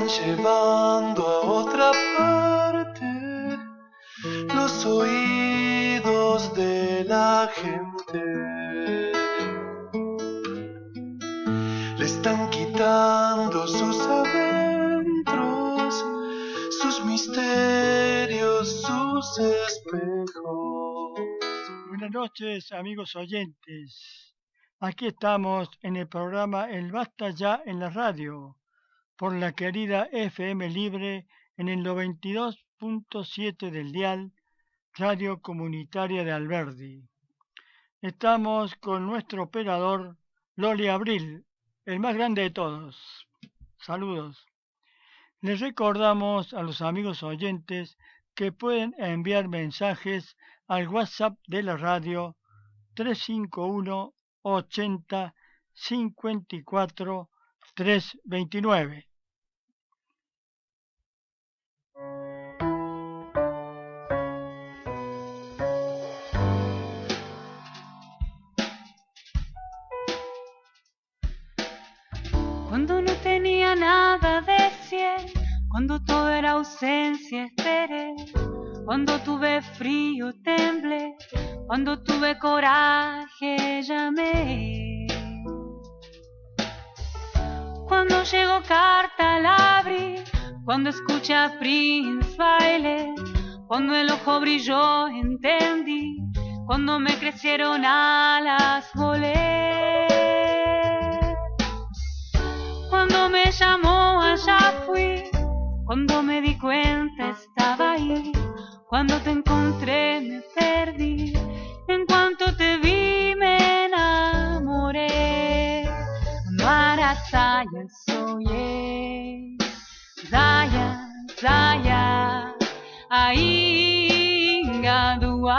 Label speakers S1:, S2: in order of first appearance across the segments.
S1: Llevando a otra parte los oídos de la gente, le están quitando sus adentros, sus misterios, sus espejos.
S2: Buenas noches, amigos oyentes. Aquí estamos en el programa El Basta Ya en la radio, por la querida FM Libre en el 92.7 del dial, Radio Comunitaria de Alberdi. Estamos con nuestro operador Loli Abril, el más grande de todos. Saludos. Les recordamos a los amigos oyentes que pueden enviar mensajes al WhatsApp de la radio 351 80 54 329.
S3: Cuando no tenía nada decir, cuando todo era ausencia esperé, cuando tuve frío temblé, cuando tuve coraje llamé. Cuando llegó carta la abrí, cuando escuché a Prince bailé, cuando el ojo brilló entendí, cuando me crecieron alas volé. Cuando me llamó allá fui, cuando me di cuenta estaba ahí, cuando te encontré me perdí, en cuanto te vi me enamoré. Marataya soy, Zaya, Zaya, Ainga Dua.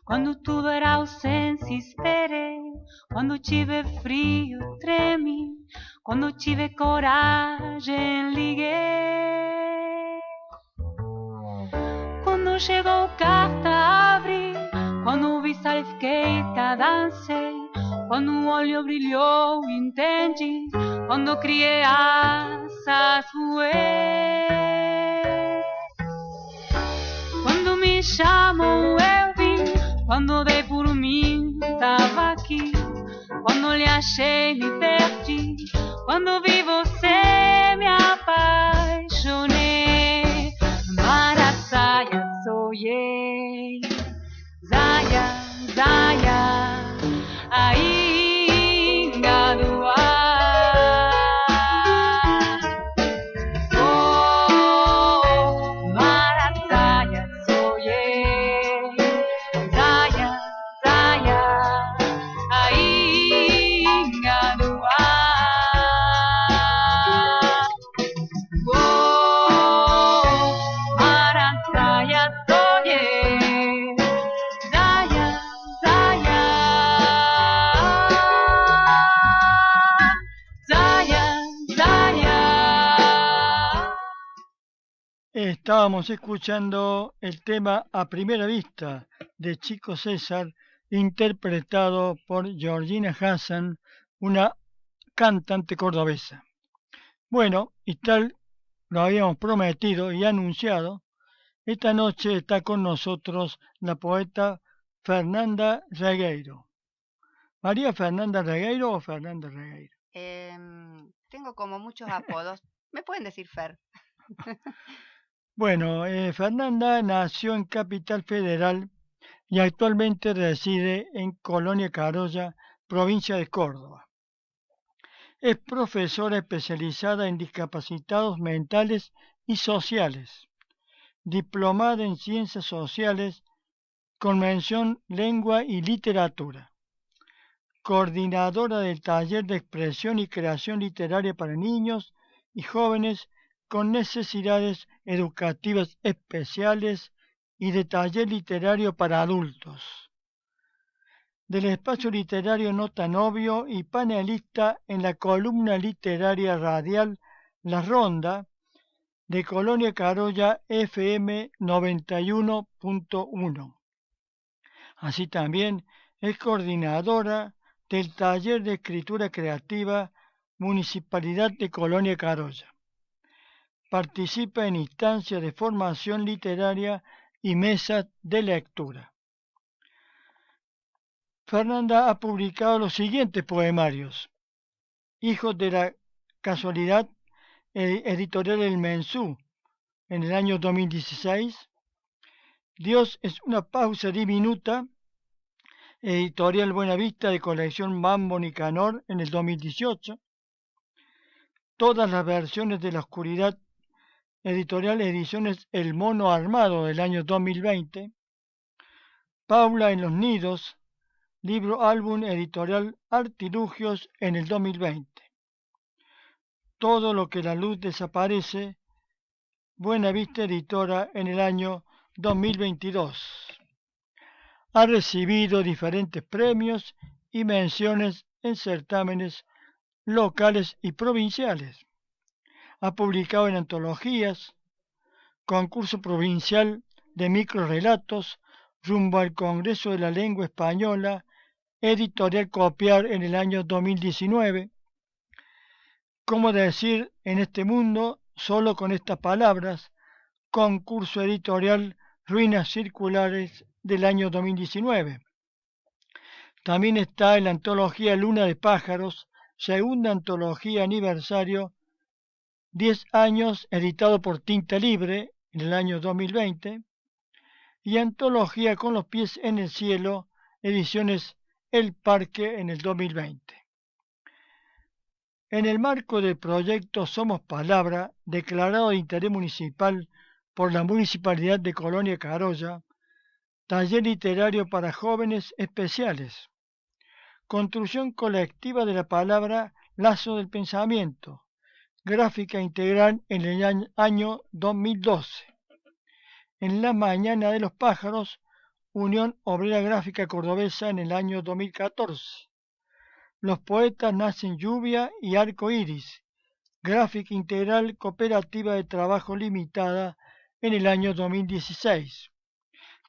S3: Quando tudo era ausência esperei, quando tive frio tremi, quando tive coragem liguei. Quando chegou carta abri, quando vi salfqueita dancei, quando o olho brilhou entendi, quando criei asas voei. Quando me chamam eu vim, quando dei por mim tava aqui, quando lhe achei me perdi, quando vi você me apaixonei. Marasaia soyei, Zaya, Zaya, ainda do ar.
S2: Estábamos escuchando el tema A Primera Vista de Chico César, interpretado por Georgina Hassan, una cantante cordobesa. Bueno, y tal lo habíamos prometido y anunciado, esta noche está con nosotros la poeta Fernanda Regueiro. ¿María Fernanda Regueiro o Fernanda Regueiro?
S4: Tengo como muchos apodos. Me pueden decir Fer.
S2: Bueno, Fernanda nació en Capital Federal y actualmente reside en Colonia Carolla, provincia de Córdoba. Es profesora especializada en discapacitados mentales y sociales, diplomada en ciencias sociales con mención lengua y literatura, coordinadora del taller de expresión y creación literaria para niños y jóvenes con necesidades educativas especiales y de taller literario para adultos, del espacio literario No Tan Obvio y panelista en la columna literaria radial La Ronda de Colonia Carolla FM 91.1. Así también es coordinadora del taller de escritura creativa Municipalidad de Colonia Carolla. Participa en instancias de formación literaria y mesas de lectura. Fernanda ha publicado los siguientes poemarios: Hijos de la Casualidad, editorial El Mensú, en el año 2016. Dios es una pausa diminuta, editorial Buenavista, de colección Mambo Nicanor, en el 2018. Todas las versiones de la oscuridad, editorial Ediciones El Mono Armado, del año 2020. Paula en los Nidos, libro álbum editorial Artilugios, en el 2020. Todo lo que la luz desaparece, Buenavista Editora, en el año 2022. Ha recibido diferentes premios y menciones en certámenes locales y provinciales. Ha publicado en antologías, concurso provincial de microrelatos rumbo al Congreso de la Lengua Española, editorial Copiar, en el año 2019. ¿Cómo decir en este mundo solo con estas palabras? Concurso editorial Ruinas Circulares, del año 2019. También está en la antología Luna de Pájaros, segunda antología aniversario, 10 años, editado por Tinta Libre, en el año 2020, y antología Con los pies en el cielo, ediciones El Parque, en el 2020. En el marco del proyecto Somos Palabra, declarado de interés municipal por la Municipalidad de Colonia Carolla, taller literario para jóvenes especiales, construcción colectiva de la palabra, Lazo del Pensamiento, gráfica integral, en el año 2012. En la Mañana de los Pájaros, Unión Obrera Gráfica Cordobesa, en el año 2014. Los poetas nacen lluvia y arco iris, gráfica integral cooperativa de trabajo limitada, en el año 2016.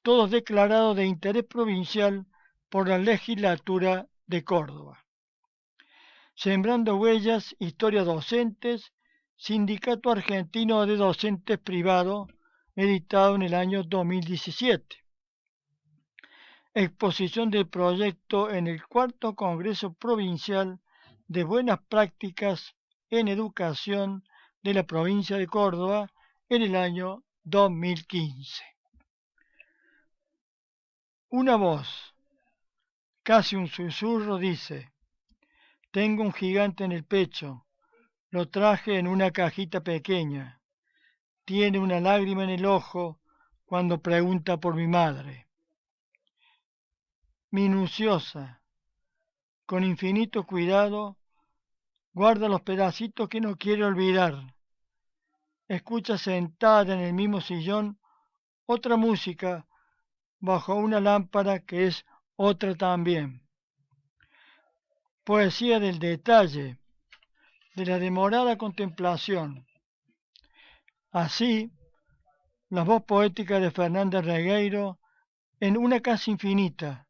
S2: Todos declarados de interés provincial por la legislatura de Córdoba. Sembrando Huellas, Historias Docentes, Sindicato Argentino de Docentes Privado, editado en el año 2017. Exposición del proyecto en el 4º Congreso Provincial de Buenas Prácticas en Educación de la provincia de Córdoba, en el año 2015. Una voz, casi un susurro, dice: tengo un gigante en el pecho, lo traje en una cajita pequeña, tiene una lágrima en el ojo cuando pregunta por mi madre. Minuciosa, con infinito cuidado, guarda los pedacitos que no quiere olvidar. Escucha sentada en el mismo sillón otra música bajo una lámpara que es otra también. Poesía del detalle, de la demorada contemplación. Así, la voz poética de Fernanda Regueiro en Una casa infinita,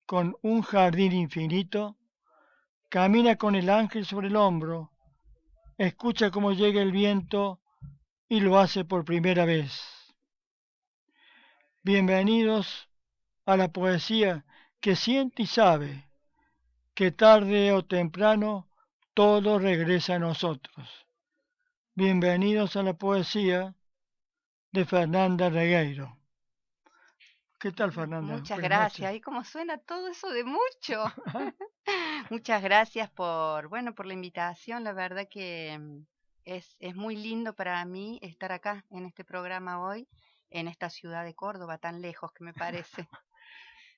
S2: con un jardín infinito, camina con el ángel sobre el hombro, escucha cómo llega el viento y lo hace por primera vez. Bienvenidos a la poesía que siente y sabe que tarde o temprano todo regresa a nosotros. Bienvenidos a la poesía de Fernanda Regueiro. ¿Qué tal, Fernanda?
S4: Muchas
S2: Buenas
S4: gracias.
S2: noches.
S4: Ahí como suena todo eso de mucho. Muchas gracias por, bueno, por la invitación. La verdad que es muy lindo para mí estar acá en este programa hoy, en esta ciudad de Córdoba, tan lejos que me parece.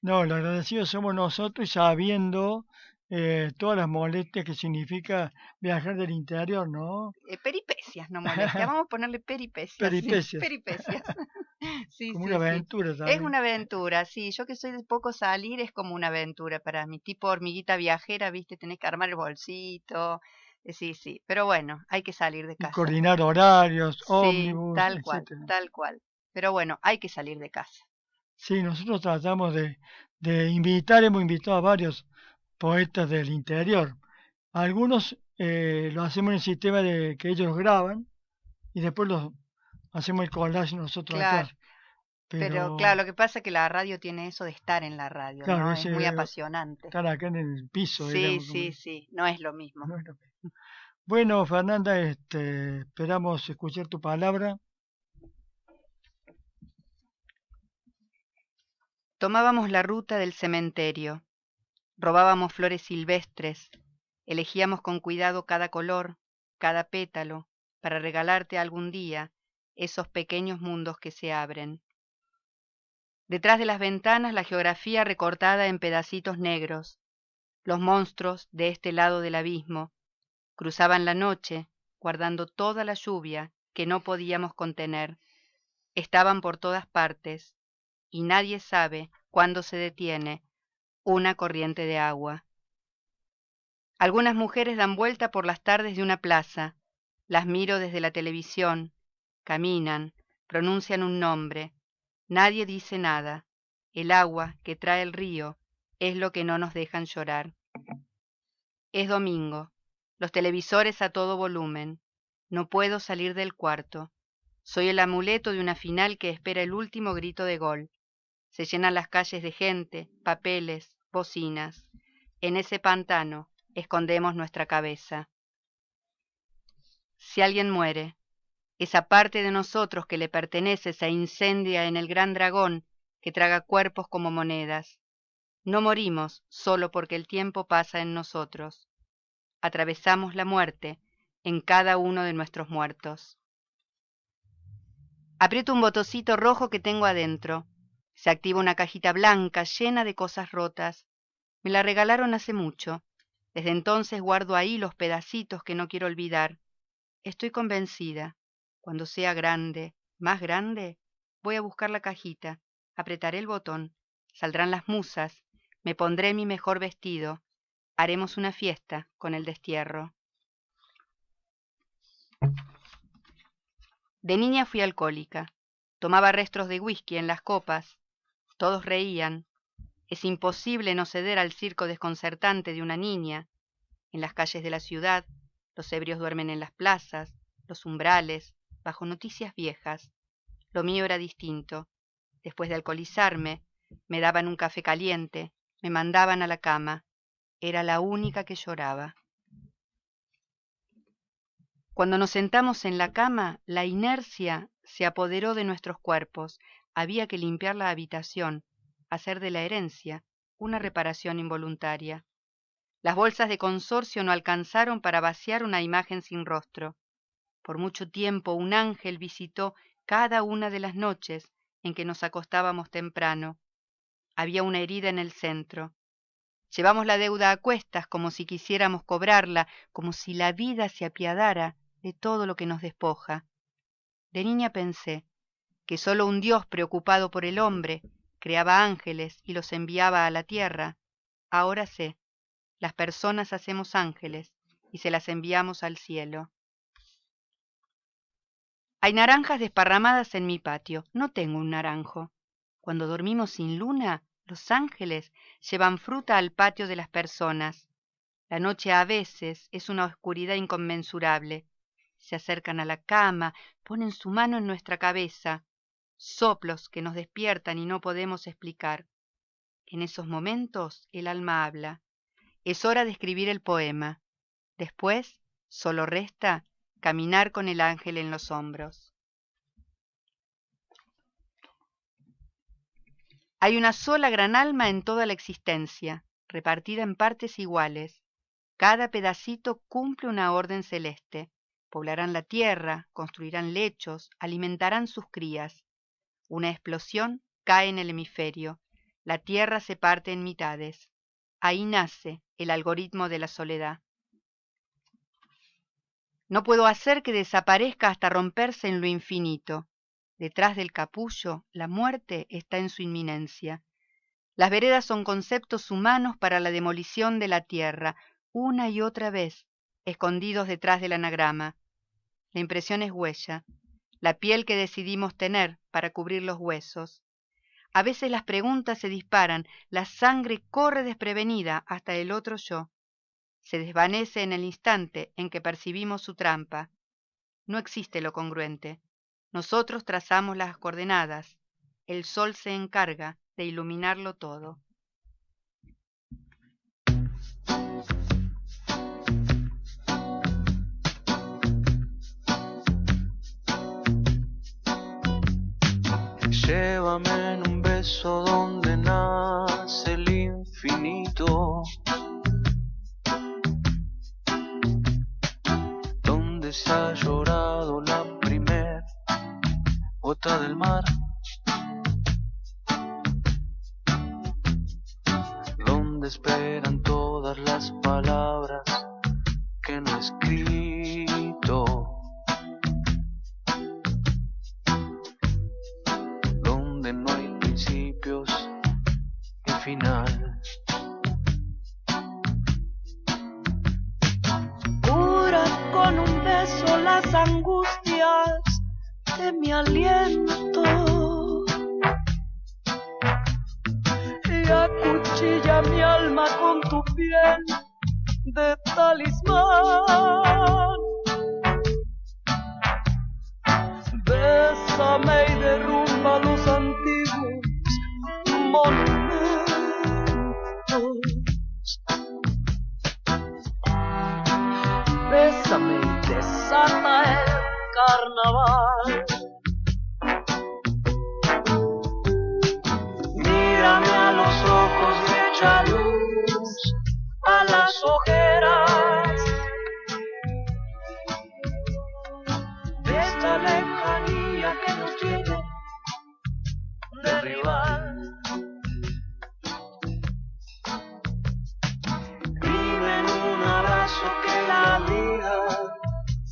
S2: No, lo agradecidos somos nosotros y sabiendo todas las molestias que significa viajar del interior, ¿no?
S4: Peripecias, no molestia. Vamos a ponerle peripecias, sí.
S2: Peripecias,
S4: Peripecias. Sí,
S2: como una
S4: sí, sí.
S2: aventura
S4: Es
S2: también.
S4: una aventura, sí. Yo que soy de poco salir, es como una aventura para mí. Tipo hormiguita viajera, ¿viste? Tenés que armar el bolsito. Sí, sí. Pero bueno, hay que salir de
S2: Y
S4: casa.
S2: coordinar horarios,
S4: Sí,
S2: ómnibus,
S4: tal cual,
S2: etcétera.
S4: tal cual. Pero bueno, hay que salir de casa.
S2: Sí, nosotros tratamos de hemos invitado a varios poetas del interior. Algunos lo hacemos en el sistema de que ellos graban y después los hacemos el collage nosotros
S4: Claro,
S2: acá.
S4: pero claro,
S2: Pero,
S4: lo que pasa es que la radio tiene eso de estar en la radio,
S2: claro,
S4: ¿no? Es muy
S2: ese
S4: apasionante.
S2: estar acá en el piso,
S4: Sí,
S2: digamos,
S4: sí, sí, no es lo mismo.
S2: no es lo mismo. Bueno, Fernanda, esperamos escuchar tu palabra.
S4: Tomábamos la ruta del cementerio, robábamos flores silvestres, elegíamos con cuidado cada color, cada pétalo, para regalarte algún día esos pequeños mundos que se abren. Detrás de las ventanas la geografía recortada en pedacitos negros, los monstruos de este lado del abismo, cruzaban la noche, guardando toda la lluvia que no podíamos contener. Estaban por todas partes, y nadie sabe cuándo se detiene una corriente de agua. Algunas mujeres dan vuelta por las tardes de una plaza, las miro desde la televisión, caminan, pronuncian un nombre, nadie dice nada, el agua que trae el río es lo que no nos dejan llorar. Es domingo, los televisores a todo volumen, no puedo salir del cuarto, soy el amuleto de una final que espera el último grito de gol. Se llenan las calles de gente, papeles, bocinas. En ese pantano escondemos nuestra cabeza. Si alguien muere, esa parte de nosotros que le pertenece se incendia en el gran dragón que traga cuerpos como monedas. No morimos solo porque el tiempo pasa en nosotros. Atravesamos la muerte en cada uno de nuestros muertos. Aprieto un botoncito rojo que tengo adentro. Se activa una cajita blanca llena de cosas rotas. Me la regalaron hace mucho. Desde entonces guardo ahí los pedacitos que no quiero olvidar. Estoy convencida. Cuando sea grande, más grande, voy a buscar la cajita, apretaré el botón, saldrán las musas, me pondré mi mejor vestido, haremos una fiesta con el destierro. De niña fui alcohólica. Tomaba restos de whisky en las copas. Todos reían. Es imposible no ceder al circo desconcertante de una niña. En las calles de la ciudad, los ebrios duermen en las plazas, los umbrales, bajo noticias viejas. Lo mío era distinto. Después de alcoholizarme, me daban un café caliente, me mandaban a la cama. Era la única que lloraba. Cuando nos sentamos en la cama, la inercia se apoderó de nuestros cuerpos. Había que limpiar la habitación, hacer de la herencia una reparación involuntaria. Las bolsas de consorcio no alcanzaron para vaciar una imagen sin rostro. Por mucho tiempo un ángel visitó cada una de las noches en que nos acostábamos temprano. Había una herida en el centro. Llevamos la deuda a cuestas como si quisiéramos cobrarla, como si la vida se apiadara de todo lo que nos despoja. De niña pensé que solo un Dios preocupado por el hombre creaba ángeles y los enviaba a la tierra. Ahora sé, las personas hacemos ángeles y se las enviamos al cielo. Hay naranjas desparramadas en mi patio. No tengo un naranjo. Cuando dormimos sin luna, los ángeles llevan fruta al patio de las personas. La noche a veces es una oscuridad inconmensurable. Se acercan a la cama, ponen su mano en nuestra cabeza, soplos que nos despiertan y no podemos explicar. En esos momentos el alma habla. Es hora de escribir el poema. Después solo resta caminar con el ángel en los hombros. Hay una sola gran alma en toda la existencia, repartida en partes iguales. Cada pedacito cumple una orden celeste. Poblarán la tierra, construirán lechos, alimentarán sus crías. Una explosión cae en el hemisferio. La tierra se parte en mitades. Ahí nace el algoritmo de la soledad. No puedo hacer que desaparezca hasta romperse en lo infinito. Detrás del capullo, la muerte está en su inminencia. Las veredas son conceptos humanos para la demolición de la tierra, una y otra vez, escondidos detrás del anagrama. La impresión es huella, la piel que decidimos tener para cubrir los huesos. A veces las preguntas se disparan, la sangre corre desprevenida hasta el otro yo. Se desvanece en el instante en que percibimos su trampa. No existe lo congruente. Nosotros trazamos las coordenadas. El sol se encarga de iluminarlo todo.
S1: Llévame en un beso donde nace el infinito, donde se ha llorado la primer gota del mar, donde esperan todas las palabras que no he escrito, donde no hay principios y final.
S5: Curas con un beso las angustias de mi aliento y acuchilla mi alma con tu piel de talismán. Bésame y derrumba los antiguos monumentos. Bésame y desata el carnaval. Mírame a los ojos y echa luz a las ojeras de esta lejanía que nos tiene de rival. Dime en un abrazo que la vida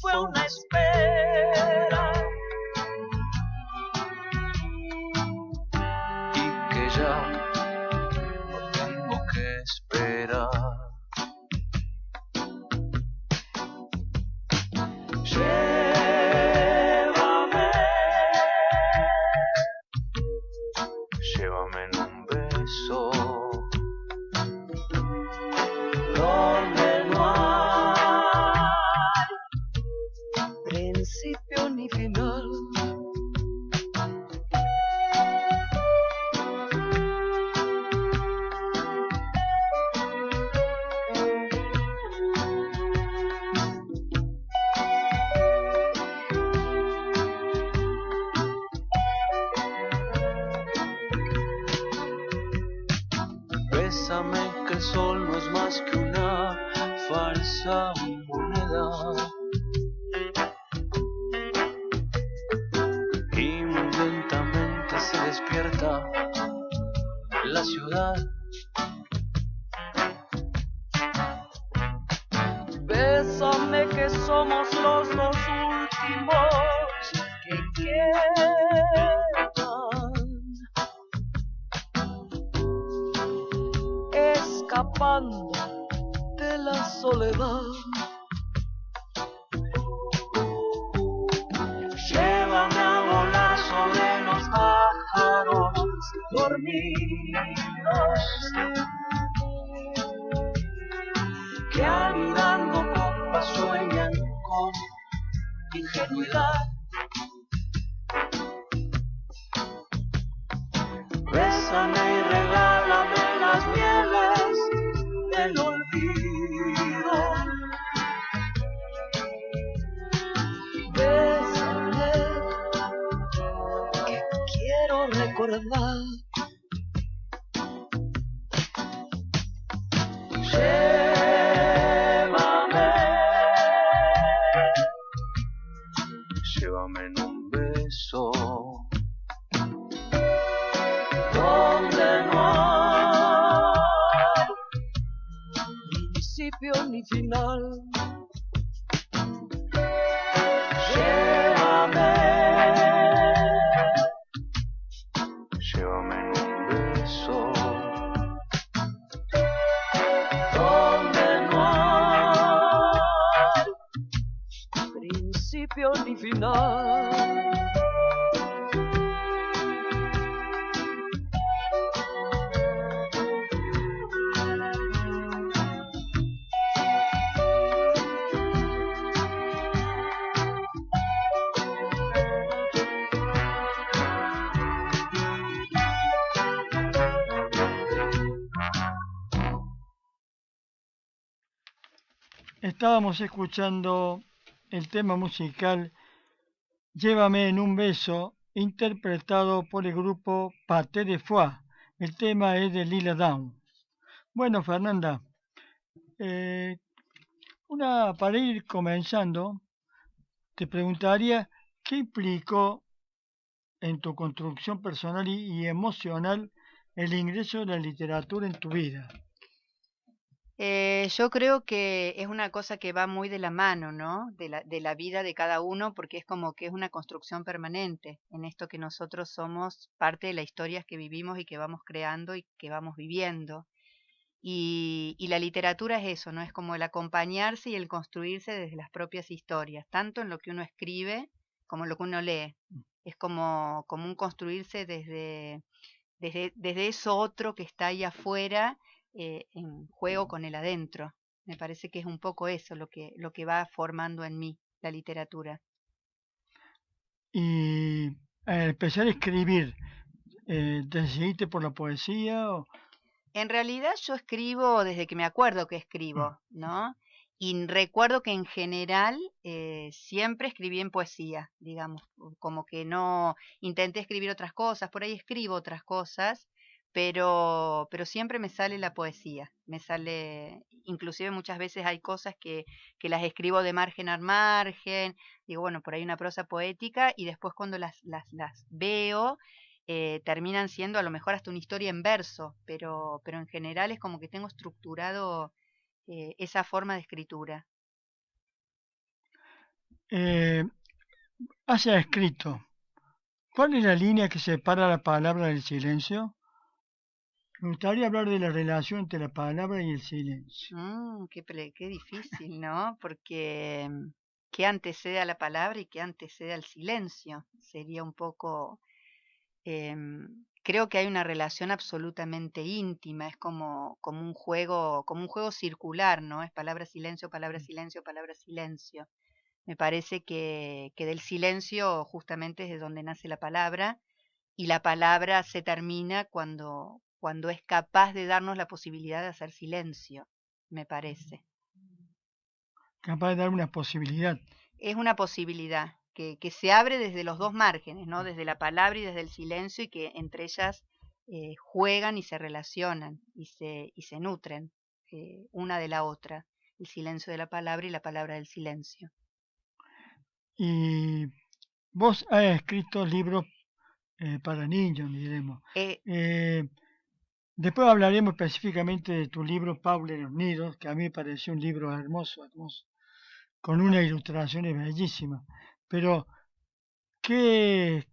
S5: fue una espera
S1: Y que ya no tengo que esperar. Llévame en un beso
S5: donde no hay principio ni final.
S1: Bésame que el sol no es más que una falsa moneda, y muy lentamente se despierta la ciudad.
S5: Bésame que somos los dos últimos que quedan, escapando de la soledad. dormidos que anidando copas sueñan con ingenuidad. Bésame y regálame las mieles del olvido. Bésame, que quiero recordar. Llévame en un beso donde no hay principio ni final. Llévame en un beso donde no hay principio ni final.
S2: Estábamos escuchando el tema musical Llévame en un beso, interpretado por el grupo Paté de Foix. El tema es de Lila Downs. Bueno, Fernanda, para ir comenzando, te preguntaría qué implicó en tu construcción personal y emocional el ingreso de la literatura en tu vida.
S4: Yo creo que es una cosa que va muy de la mano, ¿no? De la vida de cada uno, porque es como que es una construcción permanente en esto que nosotros somos parte de las historias que vivimos y que vamos creando y que vamos viviendo. Y la literatura es eso, ¿no? Es como el acompañarse y el construirse desde las propias historias, tanto en lo que uno escribe como en lo que uno lee. Es como un construirse desde eso otro que está ahí afuera, en juego con el adentro. Me parece que es un poco eso lo que va formando en mí la literatura.
S2: Y al empezar a escribir, ¿decidiste por la poesía?
S4: En realidad yo escribo desde que me acuerdo que escribo, ¿no? Y recuerdo que en general siempre escribí en poesía, digamos, como que no intenté escribir otras cosas, por ahí escribo otras cosas, pero siempre me sale la poesía, me sale, inclusive muchas veces hay cosas que las escribo de margen a margen, digo, bueno, por ahí una prosa poética, y después cuando las veo, terminan siendo a lo mejor hasta una historia en verso, pero en general es como que tengo estructurado esa forma de escritura.
S2: Has escrito. ¿Cuál es la línea que separa la palabra del silencio? Me gustaría hablar de la relación entre la palabra y el silencio.
S4: Qué difícil, ¿no? Porque ¿qué antecede a la palabra y qué antecede al silencio? Sería un poco... creo que hay una relación absolutamente íntima, es como un juego circular, ¿no? Es palabra, silencio, palabra, silencio, palabra, silencio. Me parece que del silencio justamente es de donde nace la palabra, y la palabra se termina cuando es capaz de darnos la posibilidad de hacer silencio, me parece.
S2: Capaz de dar una posibilidad.
S4: Es una posibilidad que se abre desde los dos márgenes, ¿no? Desde la palabra y desde el silencio, y que entre ellas juegan y se relacionan y se nutren una de la otra, el silencio de la palabra y la palabra del silencio.
S2: Y vos has escrito libros para niños, diremos. Después hablaremos específicamente de tu libro Paula en los Nidos, que a mí me pareció un libro hermoso, con unas ilustraciones bellísimas. Pero, ¿qué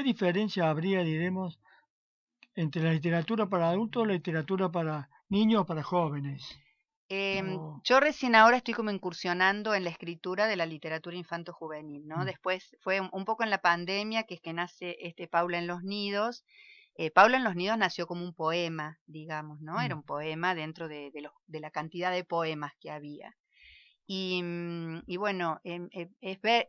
S2: diferencia habría, diremos, entre la literatura para adultos y la literatura para niños o para jóvenes?
S4: Yo recién ahora estoy como incursionando en la escritura de la literatura infanto-juvenil, ¿no? Después fue un poco en la pandemia que nace Paula en los Nidos, Paula en los nidos nació como un poema, digamos, ¿no? Era
S2: Mm.
S4: un poema dentro de la cantidad de poemas que había. Y bueno,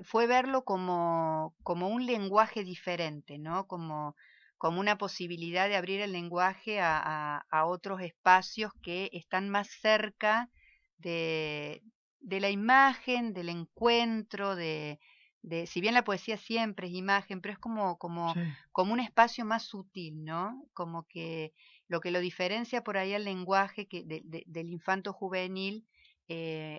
S4: fue verlo como un lenguaje diferente, ¿no? Como una posibilidad de abrir el lenguaje a otros espacios que están más cerca de, de la imagen, del encuentro, si bien la poesía siempre es imagen, pero es
S2: Sí.
S4: como un espacio más sutil, ¿no? Como que lo diferencia por ahí al lenguaje del infanto juvenil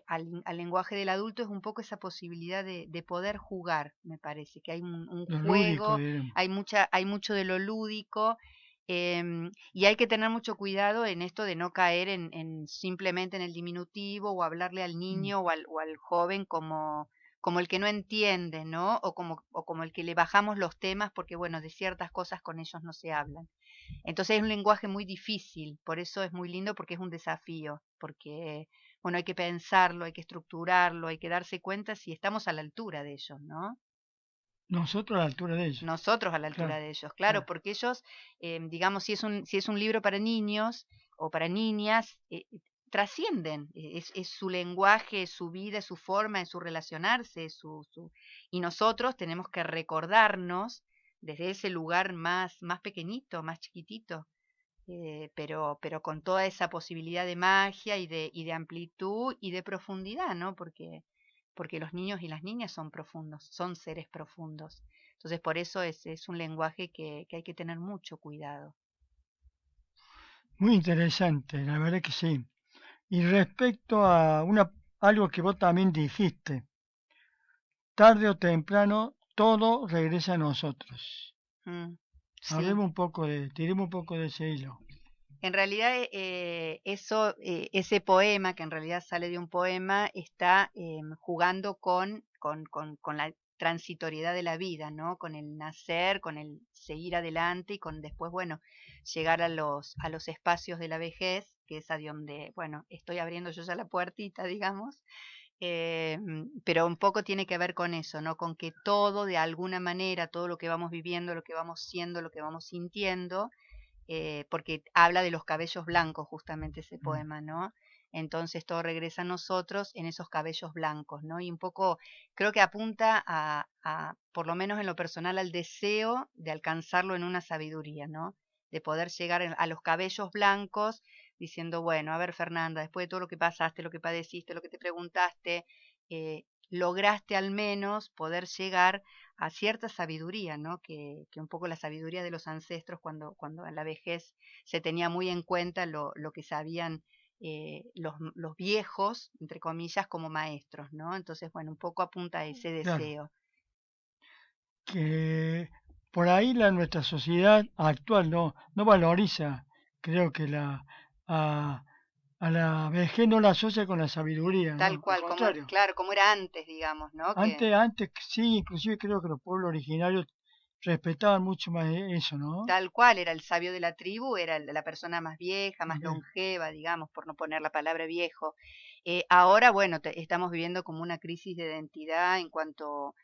S4: al lenguaje del adulto es un poco esa posibilidad de poder jugar, me parece, que hay un
S2: Lo lúdico,
S4: juego,
S2: diremos.
S4: hay mucho de lo lúdico, y hay que tener mucho cuidado en esto de no caer simplemente en el diminutivo o hablarle al
S2: Mm.
S4: niño o al joven como el que no entiende, ¿no? O como el que le bajamos los temas porque, bueno, de ciertas cosas con ellos no se hablan. Entonces es un lenguaje muy difícil, por eso es muy lindo porque es un desafío, porque, bueno, hay que pensarlo, hay que estructurarlo, hay que darse cuenta si estamos a la altura de ellos, ¿no?
S2: Nosotros a la altura de ellos.
S4: Nosotros a la altura
S2: Claro,
S4: de ellos, claro,
S2: claro.
S4: porque ellos, digamos, si es un libro para niños o para niñas, trascienden, es su lenguaje, es su vida, es su forma, es su relacionarse, y nosotros tenemos que recordarnos desde ese lugar más pequeñito, más chiquitito, pero con toda esa posibilidad de magia y de amplitud y de profundidad, ¿no? Porque los niños y las niñas son profundos, son seres profundos. Entonces, por eso es un lenguaje que hay que tener mucho cuidado.
S2: Muy interesante, la verdad que sí. Y respecto a algo que vos también dijiste, tarde o temprano todo regresa a nosotros.
S4: Mm, sí.
S2: Tiremos un poco de ese hilo.
S4: En realidad, ese poema, que en realidad sale de un poema, está jugando con la transitoriedad de la vida, ¿no? Con el nacer, con el seguir adelante y con después, bueno, llegar a los espacios de la vejez, que es a donde, bueno, estoy abriendo yo ya la puertita, digamos, pero un poco tiene que ver con eso, ¿no? Con que todo, de alguna manera, todo lo que vamos viviendo, lo que vamos siendo, lo que vamos sintiendo, porque habla de los cabellos blancos justamente ese
S2: Mm.
S4: poema, ¿no? Entonces todo regresa a nosotros en esos cabellos blancos, ¿no? Y un poco creo que apunta por lo menos en lo personal, al deseo de alcanzarlo en una sabiduría, ¿no? De poder llegar a los cabellos blancos diciendo, bueno, a ver Fernanda, después de todo lo que pasaste, lo que padeciste, lo que te preguntaste, lograste al menos poder llegar a cierta sabiduría, ¿no? Que un poco la sabiduría de los ancestros cuando en la vejez se tenía muy en cuenta lo que sabían los viejos, entre comillas, como maestros, ¿no? Entonces, bueno, un poco apunta a ese
S2: Claro,
S4: deseo.
S2: que por ahí nuestra sociedad actual no valoriza, creo que a, a la vejez no la asocia con la sabiduría,
S4: Tal
S2: ¿no? Al
S4: cual,
S2: contrario.
S4: claro, como era antes, digamos, ¿no?
S2: Antes sí, inclusive creo que los pueblos originarios respetaban mucho más eso, ¿no?
S4: Tal cual, era el sabio de la tribu, era la persona más vieja, más
S2: Bien.
S4: longeva, digamos, por no poner la palabra viejo. Ahora, bueno, estamos viviendo como una crisis de identidad en cuanto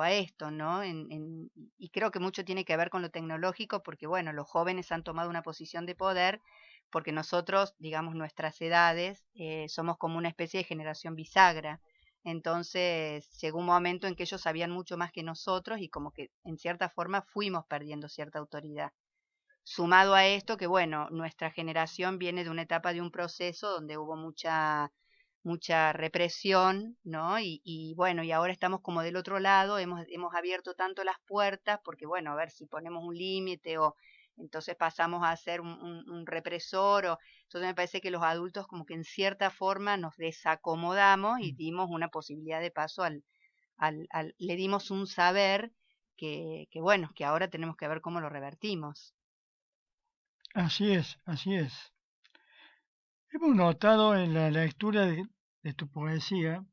S4: a esto, ¿no? Y creo que mucho tiene que ver con lo tecnológico, porque, bueno, los jóvenes han tomado una posición de poder, porque nosotros, digamos, nuestras edades, somos como una especie de generación bisagra. Entonces llegó un momento en que ellos sabían mucho más que nosotros y como que en cierta forma fuimos perdiendo cierta autoridad. Sumado a esto que, bueno, nuestra generación viene de una etapa de un proceso donde hubo mucha represión, ¿no? Y bueno, y ahora estamos como del otro lado, hemos abierto tanto las puertas, porque bueno, a ver si ponemos un límite o entonces pasamos a ser un represor, entonces me parece que los adultos como que en cierta forma nos desacomodamos y
S2: Mm.
S4: dimos una posibilidad de paso le dimos un saber que bueno, que ahora tenemos que ver cómo lo revertimos.
S2: Así es, así es. Hemos notado en la lectura de tu poesía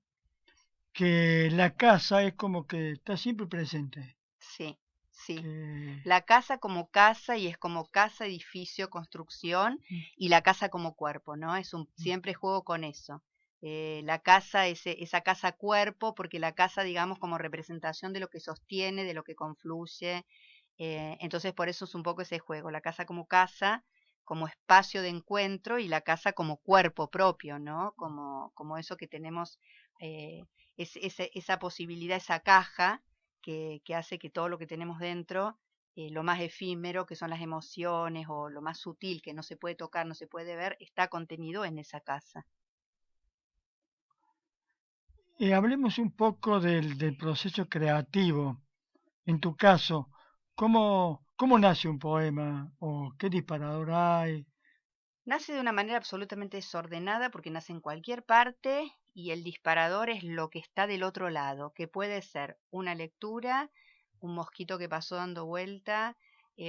S2: que la casa es como que está siempre presente.
S4: Sí, sí.
S2: Que,
S4: La casa como casa y es como casa, edificio, construcción
S2: mm,
S4: y la casa como cuerpo, ¿no?
S2: mm,
S4: Siempre juego con eso. La casa, esa casa cuerpo, porque la casa, digamos, como representación de lo que sostiene, de lo que confluye, Entonces por eso es un poco ese juego, la casa, como espacio de encuentro y la casa como cuerpo propio, ¿no? Como eso que tenemos, esa posibilidad, esa caja que hace que todo lo que tenemos dentro, lo más efímero, que son las emociones, o lo más sutil, que no se puede tocar, no se puede ver, está contenido en esa casa.
S2: Hablemos un poco del proceso creativo. En tu caso, ¿cómo nace un poema? ¿O qué disparador hay?
S4: Nace de una manera absolutamente desordenada porque nace en cualquier parte y el disparador es lo que está del otro lado, que puede ser una lectura, un mosquito que pasó dando vuelta,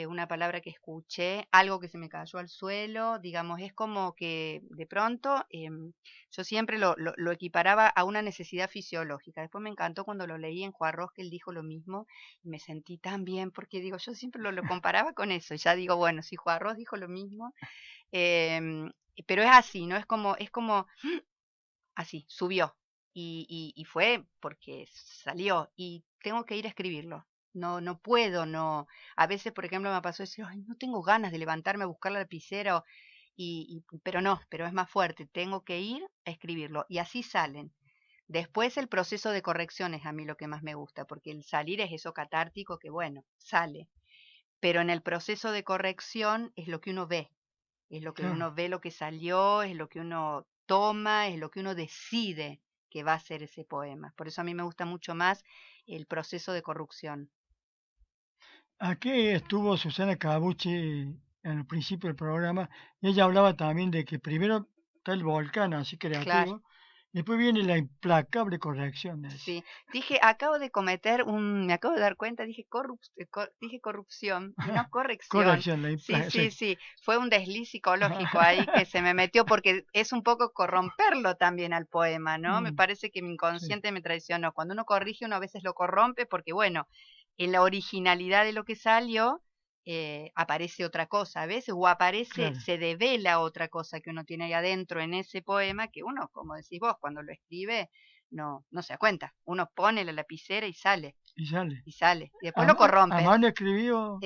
S4: una palabra que escuché, algo que se me cayó al suelo, digamos, es como que de pronto yo siempre lo equiparaba a una necesidad fisiológica. Después me encantó cuando lo leí en Juarros, que él dijo lo mismo y me sentí tan bien porque digo, yo siempre lo comparaba con eso y ya digo, bueno, si Juarros dijo lo mismo. Em, pero es así, ¿no? Es como así, subió. Y fue porque salió. Y tengo que ir a escribirlo. No puedo, no. A veces, por ejemplo, me pasó decir, ay, no tengo ganas de levantarme a buscar la lapicera. Pero no, pero es más fuerte. Tengo que ir a escribirlo. Y así salen. Después el proceso de corrección es a mí lo que más me gusta, porque el salir es eso catártico que, bueno, sale. Pero en el proceso de corrección es lo que uno ve. Es lo que
S2: Claro.
S4: uno ve, lo que salió, es lo que uno toma, es lo que uno decide que va a ser ese poema. Por eso a mí me gusta mucho más el proceso de corrupción.
S2: Aquí estuvo Susana Cabucci en el principio del programa y ella hablaba también de que primero está el volcán así
S4: Claro,
S2: creativo, y después viene la implacable corrección de eso.
S4: sí. Dije, me acabo de dar cuenta, dije corrupción y no corrección.
S2: Corrección,
S4: Sí, sí,
S2: sí.
S4: sí. Fue un desliz psicológico ahí que se me metió porque es un poco corromperlo también al poema, ¿no? Me
S2: Mm,
S4: parece que mi
S2: sí,
S4: inconsciente me traicionó. Cuando uno corrige, uno a veces lo corrompe porque, bueno, en la originalidad de lo que salió, aparece otra cosa a veces, o aparece,
S2: claro.
S4: se devela otra cosa que uno tiene ahí adentro en ese poema, que uno, como decís vos, cuando lo escribe, no se da cuenta. Uno pone la lapicera y sale,
S2: Y sale.
S4: y sale. Y después
S2: A,
S4: lo
S2: a
S4: corrompes.
S2: mano escribió.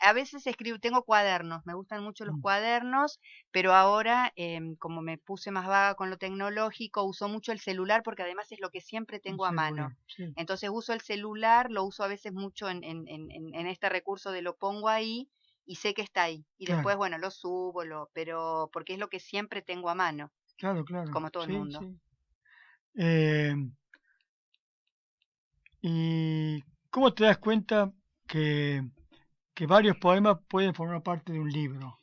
S4: A veces escribo, tengo cuadernos, me gustan mucho los
S2: Mm,
S4: cuadernos, pero ahora, como me puse más vaga con lo tecnológico, uso mucho el celular porque además es lo que siempre
S2: un
S4: tengo a
S2: celular,
S4: mano.
S2: sí.
S4: Entonces uso el celular, lo uso a veces mucho en este recurso de lo pongo ahí y sé que está ahí. Y
S2: Claro,
S4: después, bueno, lo subo, pero porque es lo que siempre tengo a mano,
S2: claro.
S4: como todo el
S2: Sí,
S4: mundo.
S2: sí. Eh, ¿Y cómo te das cuenta que, que varios poemas pueden formar parte de un libro?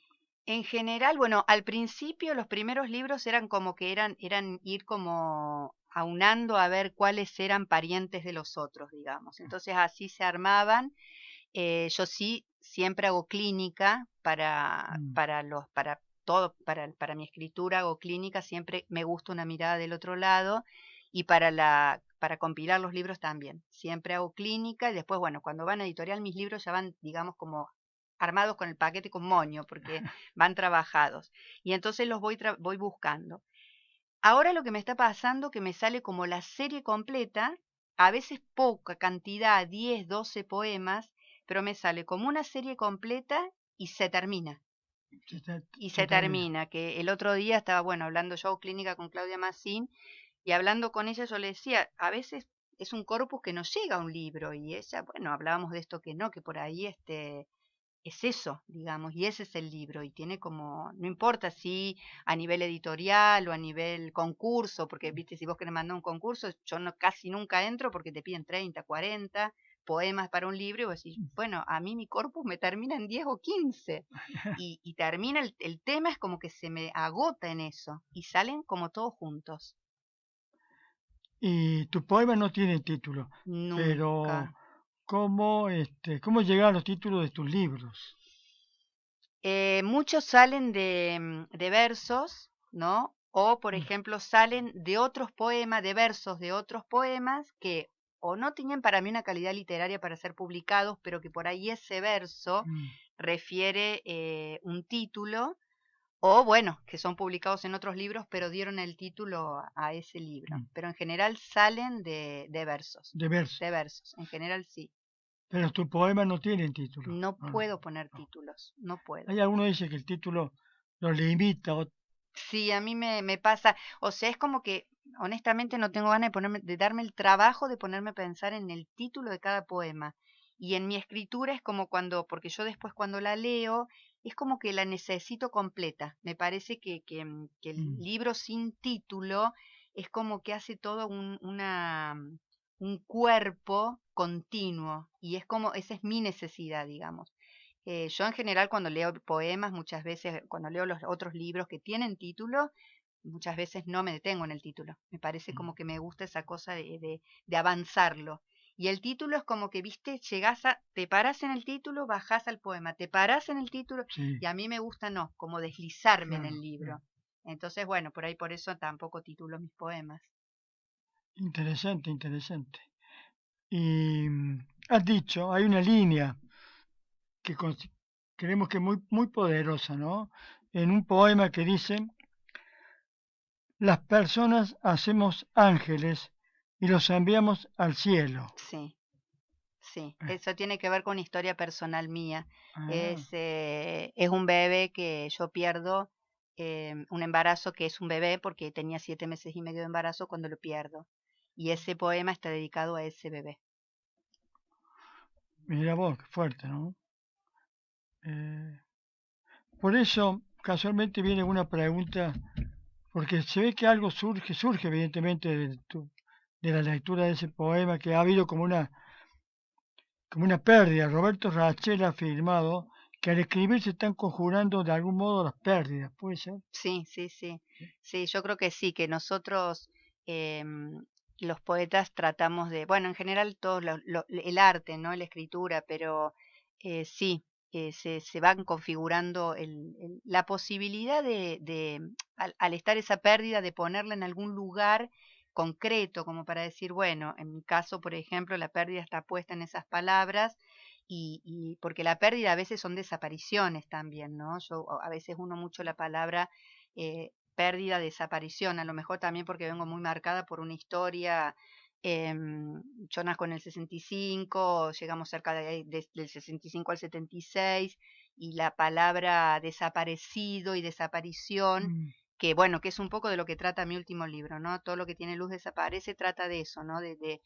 S4: En general, bueno, al principio los primeros libros eran como que eran ir como aunando a ver cuáles eran parientes de los otros, digamos. Entonces así se armaban. Yo sí siempre hago clínica
S2: Mm,
S4: para todo, para mi escritura hago clínica, siempre me gusta una mirada del otro lado y para compilar los libros también. Siempre hago clínica y después, bueno, cuando van a editorial mis libros ya van, digamos, como armados con el paquete con moño, porque van trabajados. Y entonces los voy buscando. Ahora lo que me está pasando que me sale como la serie completa, a veces poca cantidad, 10, 12 poemas, pero me sale como una serie completa y se termina. Y
S2: se
S4: se
S2: termina.
S4: termina, que el otro día estaba, bueno, hablando yo clínica con Claudia Massín y hablando con ella yo le decía, a veces es un corpus que no llega a un libro y ella, bueno, hablábamos de esto que no, que por ahí es eso, digamos, y ese es el libro, y tiene como, no importa si a nivel editorial o a nivel concurso, porque viste, si vos querés mandar un concurso, yo no, casi nunca entro porque te piden 30, 40 poemas para un libro y vos decís, bueno, a mí mi corpus me termina en 10 o 15 y termina, el tema es como que se me agota en eso y salen como todos juntos.
S2: Y tu poema no tiene título, pero
S4: Nunca.
S2: ¿cómo llegar a los títulos de tus libros?
S4: Muchos salen de versos, ¿no? O, por
S2: Mm,
S4: ejemplo, salen de otros poemas, de versos de otros poemas que o no tienen para mí una calidad literaria para ser publicados, pero que por ahí ese verso
S2: mm,
S4: refiere un título, o bueno, que son publicados en otros libros, pero dieron el título a ese libro.
S2: mm.
S4: Pero en general salen de
S2: De verso.
S4: versos, en general sí.
S2: Pero tus poemas no tienen título.
S4: No
S2: No,
S4: puedo poner títulos, no puedo.
S2: Hay algunos que dicen que el título lo limita.
S4: Sí, a mí me pasa, o sea, es como que honestamente no tengo ganas de darme el trabajo de ponerme a pensar en el título de cada poema. Y en mi escritura es como porque yo después cuando la leo, es como que la necesito completa. Me parece que el libro sin título es como que hace todo un cuerpo continuo. Y es como, esa es mi necesidad, digamos. Yo en general cuando leo poemas, muchas veces, cuando leo los otros libros que tienen título, muchas veces no me detengo en el título. Me parece como que me gusta esa cosa de avanzarlo. Y el título es como que, viste, te parás en el título, bajás al poema, te parás en el título,
S2: Sí,
S4: y a mí me gusta como deslizarme en el
S2: claro,
S4: libro.
S2: claro.
S4: Entonces, bueno, por eso tampoco titulo mis poemas.
S2: Interesante, interesante. Y has dicho, hay una línea que creemos que es muy, muy poderosa, ¿no? En un poema que dice, las personas hacemos ángeles y los enviamos al cielo.
S4: Sí. Sí,
S2: Eh,
S4: eso tiene que ver con una historia personal mía.
S2: ah,
S4: Es un bebé que yo pierdo, un embarazo que es un bebé porque tenía 7 meses y medio de embarazo cuando lo pierdo. Y ese poema está dedicado a ese bebé.
S2: mira vos, qué fuerte, ¿no? Eh, por eso, casualmente viene una pregunta, porque se ve que algo surge evidentemente de la lectura de ese poema, que ha habido como una pérdida. Roberto Rachel ha afirmado que al escribir se están conjurando de algún modo las pérdidas, ¿puede ser?
S4: Sí, sí, sí. Sí, yo creo que sí, que nosotros, los poetas, tratamos bueno, en general todo el arte, ¿no? La escritura, pero sí, se van configurando la posibilidad al estar esa pérdida, de ponerla en algún lugar concreto, como para decir, bueno, en mi caso, por ejemplo, la pérdida está puesta en esas palabras. Y porque la pérdida a veces son desapariciones también, ¿no? A veces uno mucho la palabra pérdida, desaparición, a lo mejor también porque vengo muy marcada por una historia. Yo nazco en el 65, llegamos cerca del 65 al 76, y la palabra desaparecido y desaparición,
S2: Mm,
S4: que bueno, que es un poco de lo que trata mi último libro, ¿no? Todo lo que tiene luz desaparece, trata de eso, ¿no? De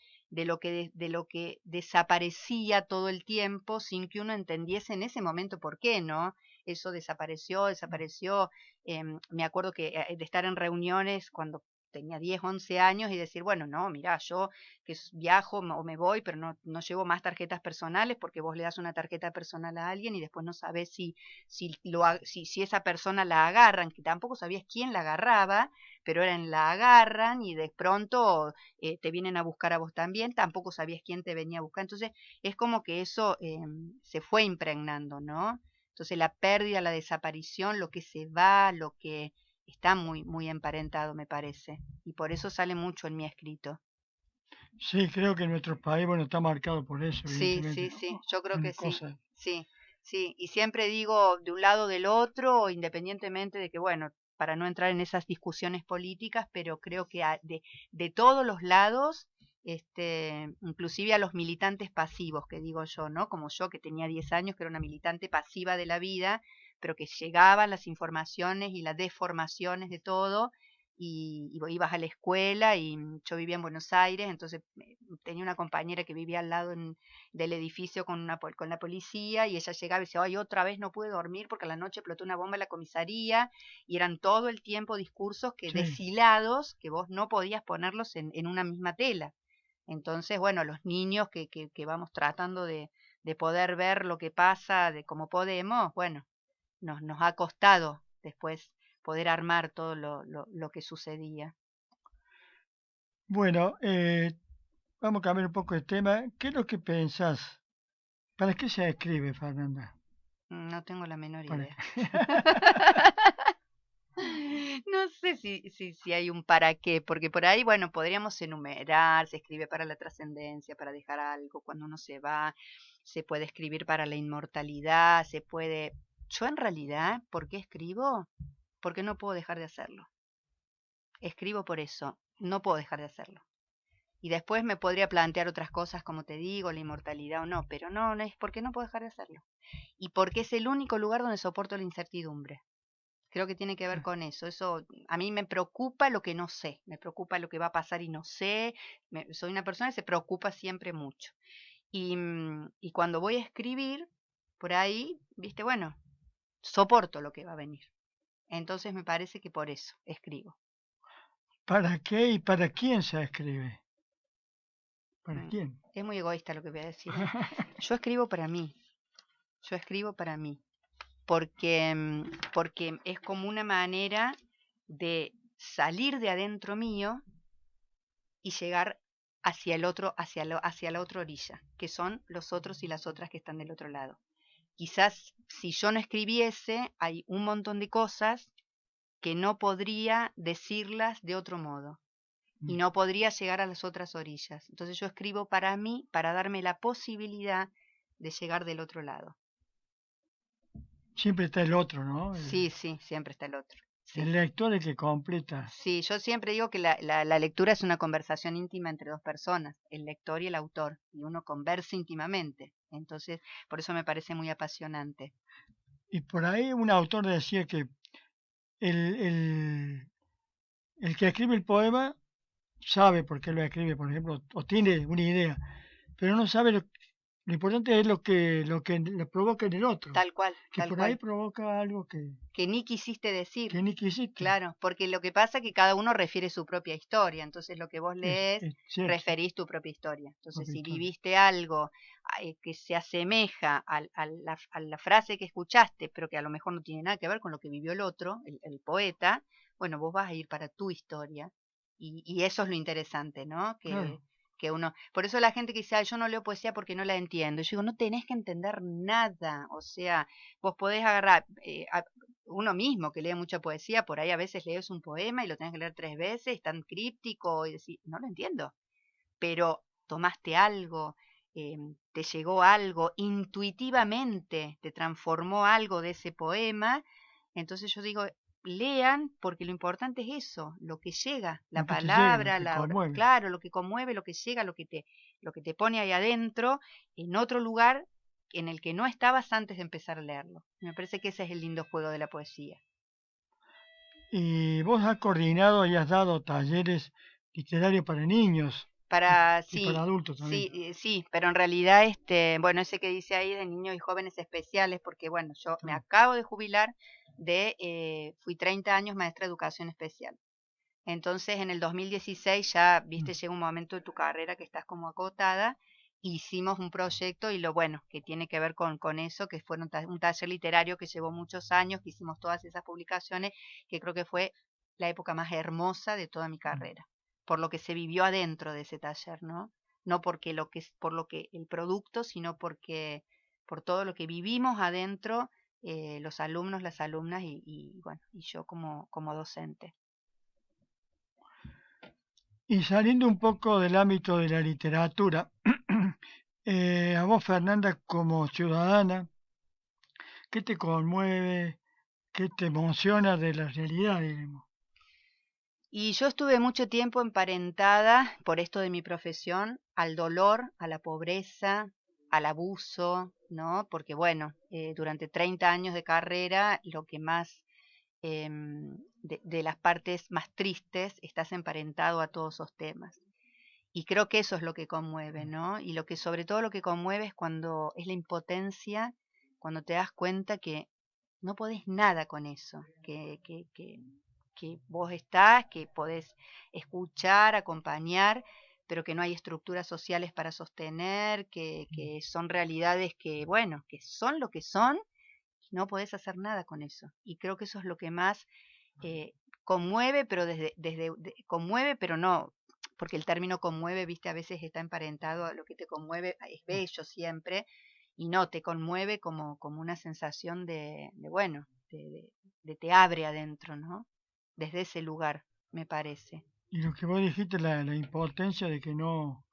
S4: lo que desaparecía todo el tiempo sin que uno entendiese en ese momento por qué, ¿no? Eso desapareció. Me acuerdo de estar en reuniones cuando tenía 10, 11 años y decir, bueno, no, mirá, yo viajo o me voy, pero no llevo más tarjetas personales, porque vos le das una tarjeta personal a alguien y después no sabés si esa persona la agarran, que tampoco sabías quién la agarraba, pero la agarran y de pronto te vienen a buscar a vos también, tampoco sabías quién te venía a buscar. Entonces es como que eso se fue impregnando, ¿no? Entonces la pérdida, la desaparición, lo que se va, lo que está muy, muy emparentado, me parece. Y por eso sale mucho en mi escrito.
S2: sí, creo que nuestro país, bueno, está marcado por eso,
S4: Sí,
S2: evidentemente,
S4: sí,
S2: ¿no?
S4: sí, yo creo
S2: Una
S4: que sí,
S2: cosa,
S4: sí, sí. Y siempre digo de un lado o del otro, independientemente de que, bueno, para no entrar en esas discusiones políticas, pero creo que de todos los lados, inclusive a los militantes pasivos, que digo yo, ¿no? Como yo, que tenía 10 años, que era una militante pasiva de la vida, pero que llegaban las informaciones y las deformaciones de todo, y vos ibas a la escuela, y yo vivía en Buenos Aires, entonces tenía una compañera que vivía al lado del edificio con la policía, y ella llegaba y decía, ay, otra vez no pude dormir porque a la noche explotó una bomba en la comisaría, y eran todo el tiempo discursos
S2: sí.
S4: deshilados, que vos no podías ponerlos en una misma tela. Entonces, bueno, los niños que vamos tratando de poder ver lo que pasa de cómo podemos, bueno, nos ha costado después poder armar todo lo que sucedía.
S2: Bueno, vamos a cambiar un poco de tema. ¿Qué es lo que pensás? ¿Para qué se escribe, Fernanda?
S4: No tengo la menor
S2: ¿Para
S4: idea.
S2: qué?
S4: No sé si hay un para qué, porque por ahí, bueno, podríamos enumerar: se escribe para la trascendencia, para dejar algo cuando uno se va, se puede escribir para la inmortalidad, se puede... Yo en realidad, ¿por qué escribo? Porque no puedo dejar de hacerlo. Escribo por eso, no puedo dejar de hacerlo. Y después me podría plantear otras cosas, como te digo, la inmortalidad o no, pero no es porque no puedo dejar de hacerlo. Y porque es el único lugar donde soporto la incertidumbre. Creo que tiene que ver con eso. Eso a mí me preocupa lo que no sé, me preocupa lo que va a pasar y no sé. Soy una persona que se preocupa siempre mucho. Y cuando voy a escribir, por ahí, viste, bueno, soporto lo que va a venir. Entonces me parece que por eso escribo.
S2: ¿Para qué y para quién se escribe? ¿Para quién?
S4: Es muy egoísta lo que voy a decir. Yo escribo para mí. Yo escribo para mí. Porque es como una manera de salir de adentro mío y llegar hacia el otro, hacia la otra orilla, que son los otros y las otras que están del otro lado. Quizás si yo no escribiese, hay un montón de cosas que no podría decirlas de otro modo y no podría llegar a las otras orillas. Entonces yo escribo para mí, para darme la posibilidad de llegar del otro lado.
S2: Siempre está el otro, ¿no?
S4: Sí, siempre está el otro. Sí.
S2: El lector es el que completa.
S4: Sí, yo siempre digo que la lectura es una conversación íntima entre dos personas, el lector y el autor, y uno conversa íntimamente. Entonces, por eso me parece muy apasionante.
S2: Y por ahí un autor decía que el que escribe el poema sabe por qué lo escribe, por ejemplo, o tiene una idea, pero no sabe lo importante es lo que lo provoca en el otro.
S4: Tal cual.
S2: Que
S4: tal
S2: por
S4: cual.
S2: ahí provoca algo que
S4: ni quisiste decir.
S2: Que ni quisiste.
S4: Claro, porque lo que pasa es que cada uno refiere su propia historia, entonces lo que vos lees, referís tu propia historia. Entonces, si viviste algo que se asemeja a la frase que escuchaste, pero que a lo mejor no tiene nada que ver con lo que vivió el otro, el poeta, bueno, vos vas a ir para tu historia. Y eso es lo interesante, ¿no? Que uno, por eso la gente que dice, yo no leo poesía porque no la entiendo. Yo digo, no tenés que entender nada. O sea, vos podés agarrar, uno mismo que lee mucha poesía, por ahí a veces lees un poema y lo tenés que leer 3 veces, es tan críptico, y decís, no lo entiendo. Pero tomaste algo, te llegó algo, intuitivamente te transformó algo de ese poema. Entonces yo digo, lean, porque lo importante es eso, lo que llega, la palabra, claro, lo que conmueve, lo que llega, lo que te pone ahí adentro, en otro lugar en el que no estabas antes de empezar a leerlo. Me parece que ese es el lindo juego de la poesía.
S2: Y vos has coordinado y has dado talleres literarios para niños. Y para adultos también.
S4: Sí, pero en realidad, bueno, ese que dice ahí de niños y jóvenes especiales, porque bueno, yo me acabo de jubilar fui 30 años maestra de educación especial. Entonces, en el 2016 ya, viste, llega un momento de tu carrera que estás como acotada, hicimos un proyecto y lo bueno, que tiene que ver con eso, que fue un taller literario que llevó muchos años, que hicimos todas esas publicaciones, que creo que fue la época más hermosa de toda mi carrera, por lo que se vivió adentro de ese taller, ¿no? No porque por lo que el producto, sino por todo lo que vivimos adentro, los alumnos, las alumnas y bueno, y yo como docente.
S2: Y saliendo un poco del ámbito de la literatura, a vos, Fernanda, como ciudadana, ¿qué te conmueve, qué te emociona de la realidad, digamos?
S4: Y yo estuve mucho tiempo emparentada, por esto de mi profesión, al dolor, a la pobreza, al abuso, ¿no? Porque bueno, durante 30 años de carrera, lo que más, de las partes más tristes, estás emparentado a todos esos temas. Y creo que eso es lo que conmueve, ¿no? Y sobre todo lo que conmueve es cuando es la impotencia, cuando te das cuenta que no podés nada con eso, que vos estás, que podés escuchar, acompañar, pero que no hay estructuras sociales para sostener, que son realidades que, bueno, que son lo que son, y no podés hacer nada con eso. Y creo que eso es lo que más conmueve, pero conmueve, pero no, porque el término conmueve, viste, a veces está emparentado a lo que te conmueve, es bello siempre, y no, te conmueve como una sensación de bueno, de te abre adentro, ¿no? Desde ese lugar, me parece.
S2: Y lo que vos dijiste, la impotencia de que no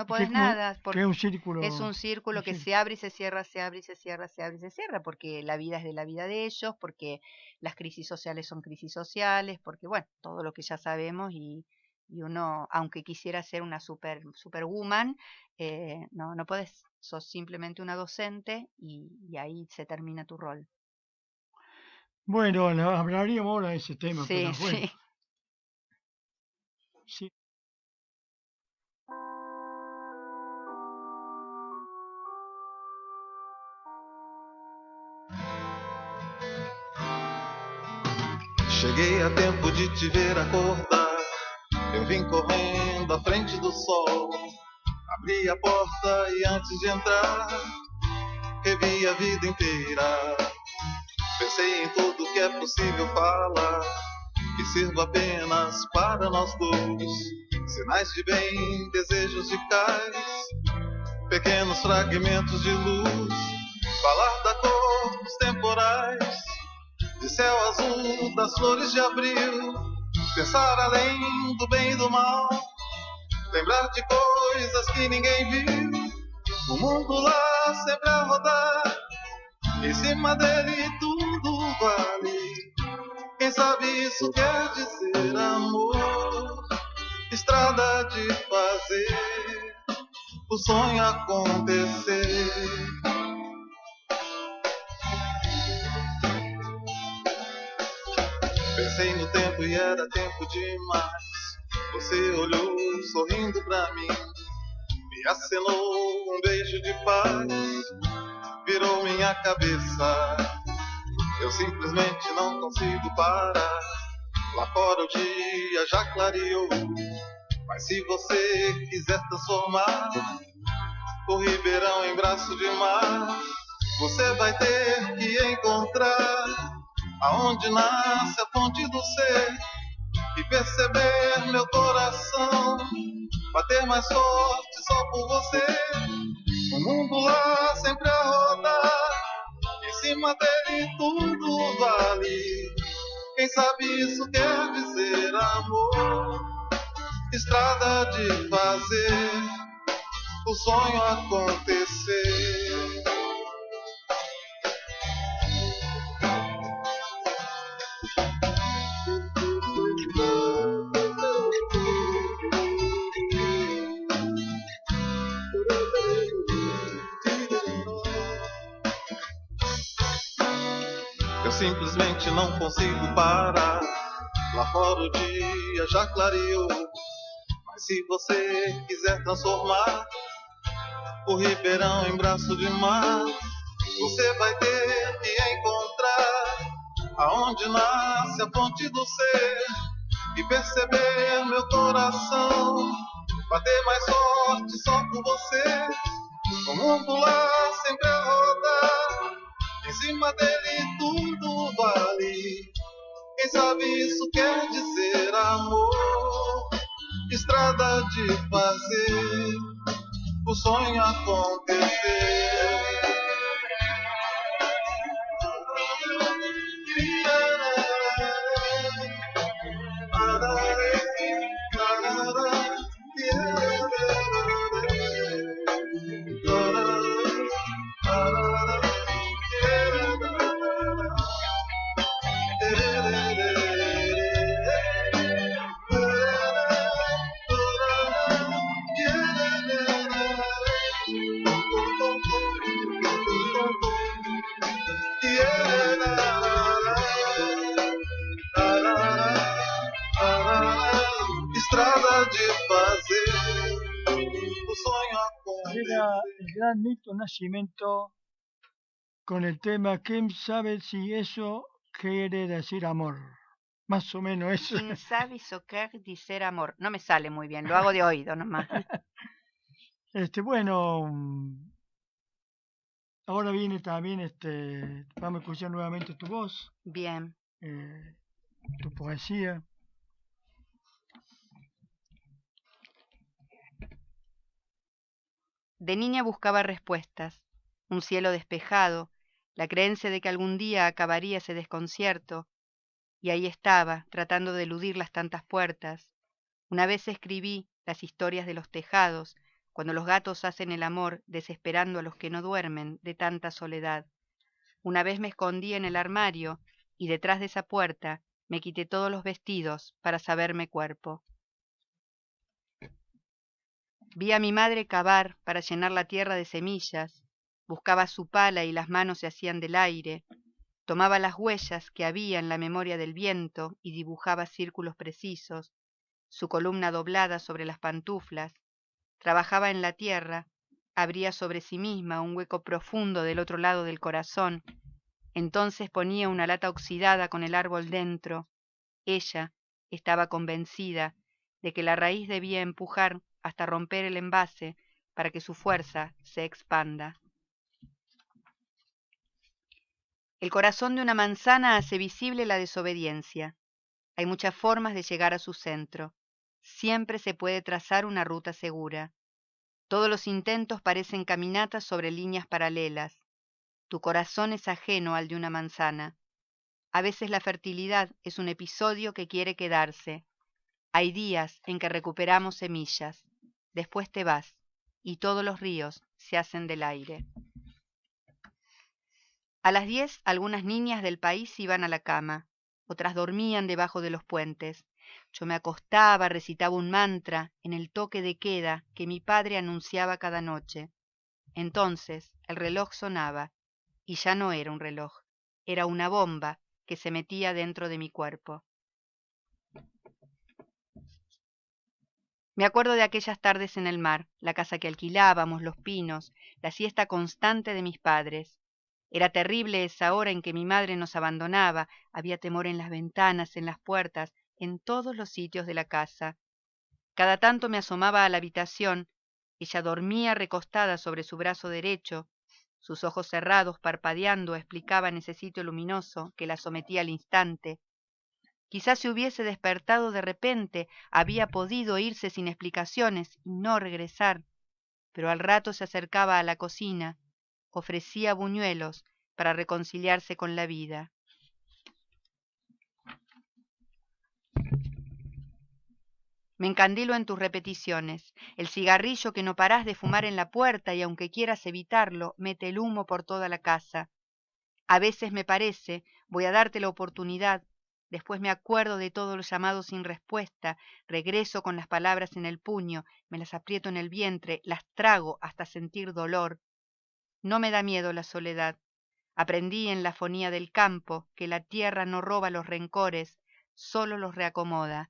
S4: podés nada,
S2: porque es un círculo.
S4: Es un círculo que se abre y se cierra, se abre y se cierra, se abre y se cierra, porque la vida es de la vida de ellos, porque las crisis sociales son crisis sociales, porque bueno, todo lo que ya sabemos y uno, aunque quisiera ser una superwoman, no podés, sos simplemente una docente y ahí se termina tu rol.
S2: Bueno, hablaríamos ahora de ese tema,
S4: Sí,
S2: pero bueno.
S4: sí.
S2: Sí.
S6: Cheguei a tempo de te ver acordar. Eu vim correndo à frente do sol. Abri a porta e antes de entrar, revi a vida inteira. Pensei em tudo que é possível falar, que sirva apenas para nós dois. Sinais de bem, desejos de cais, pequenos fragmentos de luz. Falar da cor dos temporais, de céu azul, das flores de abril. Pensar além do bem e do mal, lembrar de coisas que ninguém viu. O mundo lá sempre a rodar, em cima dele tudo vale. Quem sabe isso quer dizer amor, estrada de fazer o sonho acontecer. Pensei no tempo e era tempo demais. Você olhou sorrindo pra mim, me acenou um beijo de paz, virou minha cabeça. Eu simplesmente não consigo parar. Lá fora o dia já clareou, mas se você quiser transformar o Ribeirão em braço de mar, você vai ter que encontrar aonde nasce a fonte do ser e perceber meu coração bater mais forte só por você. O mundo lá sempre a rodar, em cima dele tudo vale. Quem sabe isso quer dizer amor, estrada de fazer o sonho acontecer. Eu simplesmente não consigo parar. Lá fora o dia já clareou, mas se você quiser transformar o Ribeirão em braço de mar, você vai ter que encontrar aonde nasce a fonte do ser e perceber meu coração bater mais forte só por você. O mundo lá sempre a rodar, em cima dele tudo vale. Quem sabe isso quer dizer amor, estrada de fazer o sonho acontecer. Estrada de fazer o sonho acontecer.
S2: Era el gran Milton Nascimento con el tema ¿Quién sabe si eso quiere decir amor? Más o menos eso.
S4: ¿Quién sabe eso quer dizer amor? No me sale muy bien, lo hago de oído nomás.
S2: Bueno, ahora viene también, vamos a escuchar nuevamente tu voz,
S4: Bien.
S2: tu poesía.
S4: De niña buscaba respuestas, un cielo despejado, la creencia de que algún día acabaría ese desconcierto, y ahí estaba, tratando de eludir las tantas puertas. Una vez escribí las historias de los tejados, cuando los gatos hacen el amor, desesperando a los que no duermen de tanta soledad. Una vez me escondí en el armario, y detrás de esa puerta me quité todos los vestidos para saberme cuerpo. Vi a mi madre cavar para llenar la tierra de semillas, buscaba su pala y las manos se hacían del aire, tomaba las huellas que había en la memoria del viento y dibujaba círculos precisos, su columna doblada sobre las pantuflas, trabajaba en la tierra, abría sobre sí misma un hueco profundo del otro lado del corazón, entonces ponía una lata oxidada con el árbol dentro. Ella estaba convencida de que la raíz debía empujar hasta romper el envase para que su fuerza se expanda. El corazón de una manzana hace visible la desobediencia. Hay muchas formas de llegar a su centro. Siempre se puede trazar una ruta segura. Todos los intentos parecen caminatas sobre líneas paralelas. Tu corazón es ajeno al de una manzana. A veces la fertilidad es un episodio que quiere quedarse. Hay días en que recuperamos semillas. Después te vas, y todos los ríos se hacen del aire. A las 10 algunas niñas del país iban a la cama, otras dormían debajo de los puentes. Yo me acostaba, recitaba un mantra en el toque de queda que mi padre anunciaba cada noche. Entonces el reloj sonaba, y ya no era un reloj, era una bomba que se metía dentro de mi cuerpo. Me acuerdo de aquellas tardes en el mar, la casa que alquilábamos, los pinos, la siesta constante de mis padres. Era terrible esa hora en que mi madre nos abandonaba, había temor en las ventanas, en las puertas, en todos los sitios de la casa. Cada tanto me asomaba a la habitación, ella dormía recostada sobre su brazo derecho, sus ojos cerrados parpadeando explicaban ese sitio luminoso que la sometía al instante. Quizás se hubiese despertado de repente, había podido irse sin explicaciones y no regresar, pero al rato se acercaba a la cocina, ofrecía buñuelos para reconciliarse con la vida. Me encandilo en tus repeticiones, el cigarrillo que no parás de fumar en la puerta y aunque quieras evitarlo, mete el humo por toda la casa. A veces me parece, voy a darte la oportunidad. Después me acuerdo de todos los llamados sin respuesta, regreso con las palabras en el puño, me las aprieto en el vientre, las trago hasta sentir dolor. No me da miedo la soledad. Aprendí en la fonía del campo que la tierra no roba los rencores, solo los reacomoda.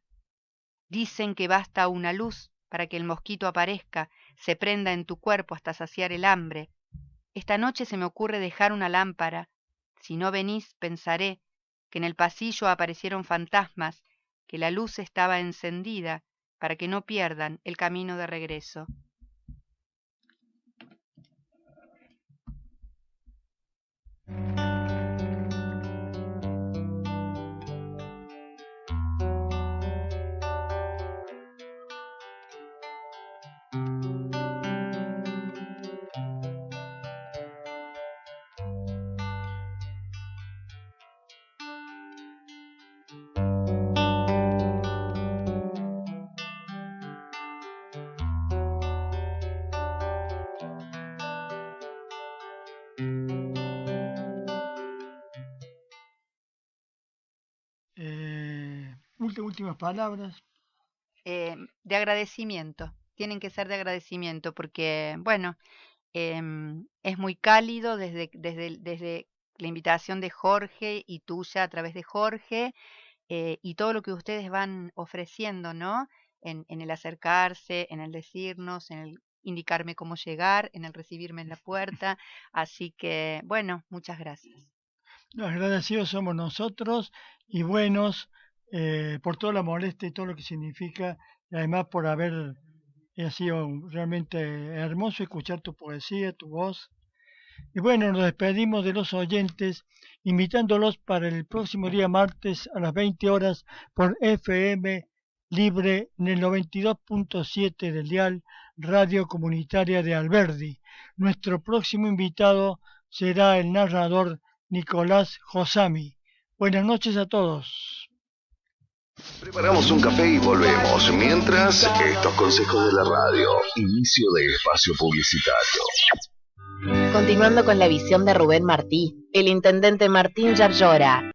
S4: Dicen que basta una luz para que el mosquito aparezca, se prenda en tu cuerpo hasta saciar el hambre. Esta noche se me ocurre dejar una lámpara. Si no venís, pensaré que en el pasillo aparecieron fantasmas, que la luz estaba encendida para que no pierdan el camino de regreso.
S2: Últimas palabras.
S4: De agradecimiento, tienen que ser de agradecimiento porque, bueno, es muy cálido desde la invitación de Jorge y tuya a través de Jorge y todo lo que ustedes van ofreciendo, ¿no? En el acercarse, en el decirnos, en el indicarme cómo llegar, en el recibirme en la puerta. Así que, bueno, muchas gracias.
S2: Los agradecidos somos nosotros y buenos por toda la molestia y todo lo que significa, y además por haber sido realmente hermoso escuchar tu poesía, tu voz. Y bueno, nos despedimos de los oyentes, invitándolos para el próximo día martes a las 20 horas por FM Libre en el 92.7 del dial Radio Comunitaria de Alberdi. Nuestro próximo invitado será el narrador Nicolás Josami. Buenas noches a todos.
S7: Preparamos un café y volvemos. Mientras, estos consejos de la radio. Inicio de espacio publicitario.
S8: Continuando con la visión de Rubén Martí, el intendente Martín Yarlora